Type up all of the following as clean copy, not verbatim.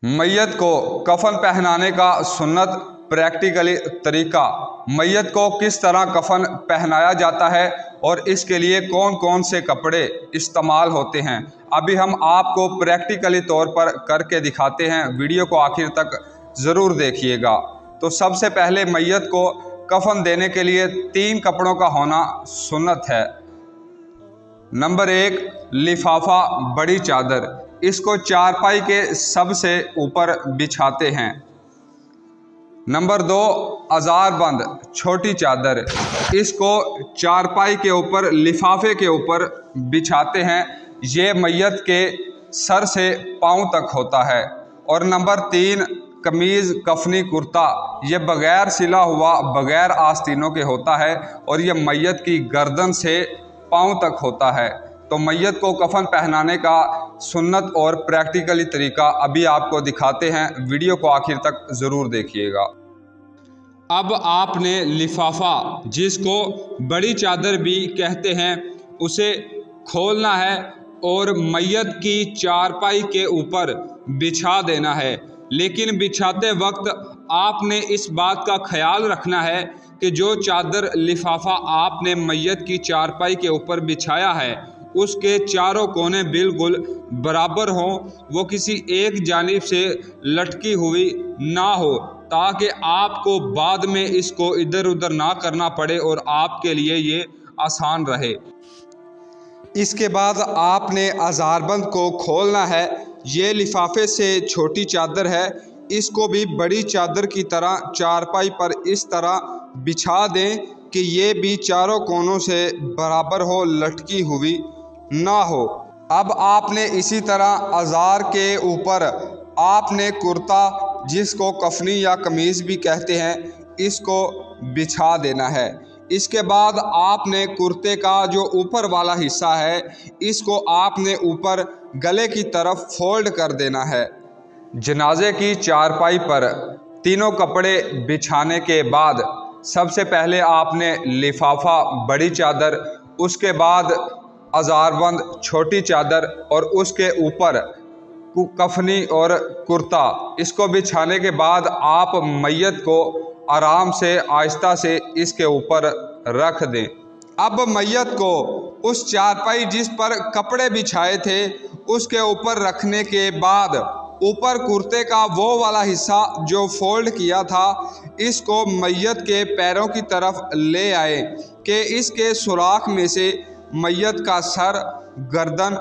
मैयत को कफन पहनाने का सुन्नत प्रैक्टिकली तरीका। मैयत को किस तरह कफन पहनाया जाता है और इसके लिए कौन कौन से कपड़े इस्तेमाल होते हैं, अभी हम आपको प्रैक्टिकली तौर पर करके दिखाते हैं। वीडियो को आखिर तक ज़रूर देखिएगा। तो सबसे पहले मैयत को कफन देने के लिए 3 कपड़ों का होना सुन्नत है। नंबर 1, लिफाफा बड़ी चादर। इसको चारपाई के सबसे ऊपर बिछाते हैं। नंबर 2, अज़ारबंद छोटी चादर। इसको चारपाई के ऊपर लिफाफे के ऊपर बिछाते हैं। ये मैयत के सर से पाँव तक होता है। और नंबर 3, कमीज़ कफनी कुर्ता। ये बग़ैर सिला हुआ बग़ैर आस्तीनों के होता है और ये मैयत की गर्दन से पाँव तक होता है। तो मैयत को कफन पहनाने का सुन्नत और प्रैक्टिकली तरीका अभी आपको दिखाते हैं। वीडियो को आखिर तक ज़रूर देखिएगा। अब आपने लिफाफा, जिसको बड़ी चादर भी कहते हैं, उसे खोलना है और मैयत की चारपाई के ऊपर बिछा देना है। लेकिन बिछाते वक्त आपने इस बात का ख्याल रखना है कि जो चादर लिफाफा आपने मैयत की चारपाई के ऊपर बिछाया है उसके चारों कोने बिल्कुल बराबर हों, वो किसी एक जानिब से लटकी हुई ना हो, ताकि आपको बाद में इसको इधर उधर ना करना पड़े और आपके लिए ये आसान रहे। इसके बाद आपने अज़ारबंद को खोलना है। ये लिफाफे से छोटी चादर है। इसको भी बड़ी चादर की तरह चारपाई पर इस तरह बिछा दें कि ये भी चारों कोनों से बराबर हो, लटकी हुई ना हो। अब आपने इसी तरह अज़ार के ऊपर आपने कुर्ता, जिसको कफनी या कमीज़ भी कहते हैं, इसको बिछा देना है। इसके बाद आपने कुर्ते का जो ऊपर वाला हिस्सा है इसको आपने ऊपर गले की तरफ फोल्ड कर देना है। जनाजे की चारपाई पर तीनों कपड़े बिछाने के बाद सबसे पहले आपने लिफाफा बड़ी चादर, उसके बाद अज़ारबंद छोटी चादर और उसके ऊपर कफनी और कुर्ता, इसको बिछाने के बाद आप मैयत को आराम से आहिस्ता से इसके ऊपर रख दें। अब मैयत को उस चारपाई जिस पर कपड़े बिछाए थे उसके ऊपर रखने के बाद ऊपर कुर्ते का वो वाला हिस्सा जो फोल्ड किया था इसको मैयत के पैरों की तरफ ले आए कि इसके सुराख में से मैयत का सर, गर्दन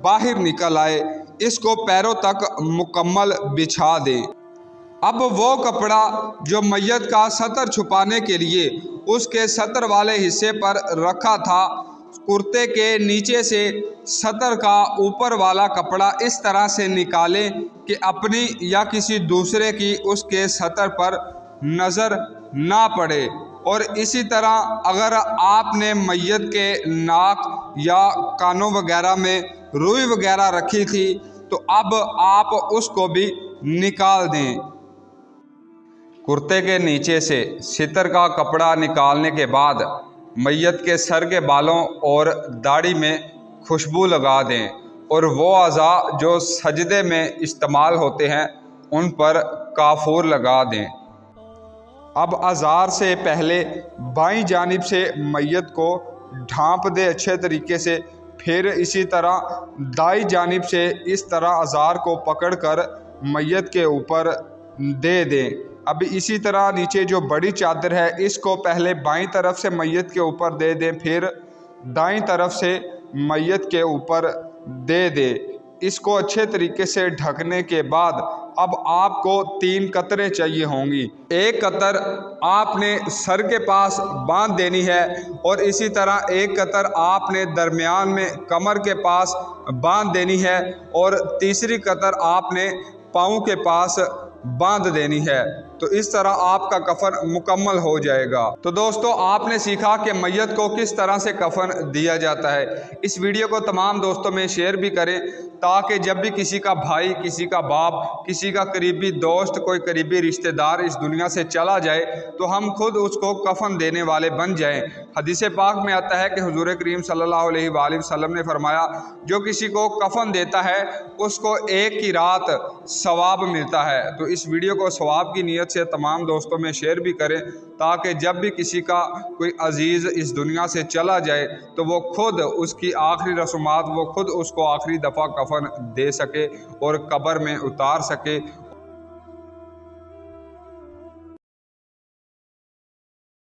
बाहर निकल आए। इसको पैरों तक मुकम्मल बिछा दें। अब वो कपड़ा जो मैयत का सतर छुपाने के लिए उसके सतर वाले हिस्से पर रखा था, कुर्ते के नीचे से सतर का ऊपर वाला कपड़ा इस तरह से निकालें कि अपनी या किसी दूसरे की उसके सतर पर नज़र ना पड़े। और इसी तरह अगर आपने मैयत के नाक या कानों वगैरह में रुई वगैरह रखी थी तो अब आप उसको भी निकाल दें। कुर्ते के नीचे से सितर का कपड़ा निकालने के बाद मैयत के सर के बालों और दाढ़ी में खुशबू लगा दें और वो अज़ा जो सजदे में इस्तेमाल होते हैं उन पर काफूर लगा दें। अब अज़ार से पहले बाईं जानिब से मैयत को ढांप दे अच्छे तरीके से, फिर इसी तरह दाईं जानिब से इस तरह अज़ार को पकड़कर मैयत के ऊपर दे दें। अब इसी तरह नीचे जो बड़ी चादर है इसको पहले बाईं तरफ से मैयत के ऊपर दे दें, फिर दाईं तरफ से मैयत के ऊपर दे दें। इसको अच्छे तरीके से ढकने के बाद अब आपको 3 कतरें चाहिए होंगी। एक कतर आपने सर के पास बांध देनी है और इसी तरह एक कतर आपने दरमियान में कमर के पास बांध देनी है और तीसरी कतर आपने पाँव के पास बांध देनी है, तो इस तरह आपका कफन मुकम्मल हो जाएगा। तो दोस्तों, आपने सीखा कि मैयत को किस तरह से कफन दिया जाता है। इस वीडियो को तमाम दोस्तों में शेयर भी करें, ताकि जब भी किसी का भाई, किसी का बाप, किसी का करीबी दोस्त, कोई करीबी रिश्तेदार इस दुनिया से चला जाए तो हम खुद उसको कफन देने वाले बन जाएं। हदीस पाक में आता है कि हुजूर करीम सल्लल्लाहु अलैहि वसल्लम ने फरमाया, जो किसी को कफन देता है उसको एक की रात सवाब मिलता है। तो इस वीडियो को सवाब की नीयत से तमाम दोस्तों में शेयर भी करें, ताकि जब भी किसी का कोई अजीज़ इस दुनिया से चला जाए तो वो खुद उसकी आखिरी रस्मात, वो खुद उसको आखिरी दफ़ा कफन दे सके और कब्र में उतार सके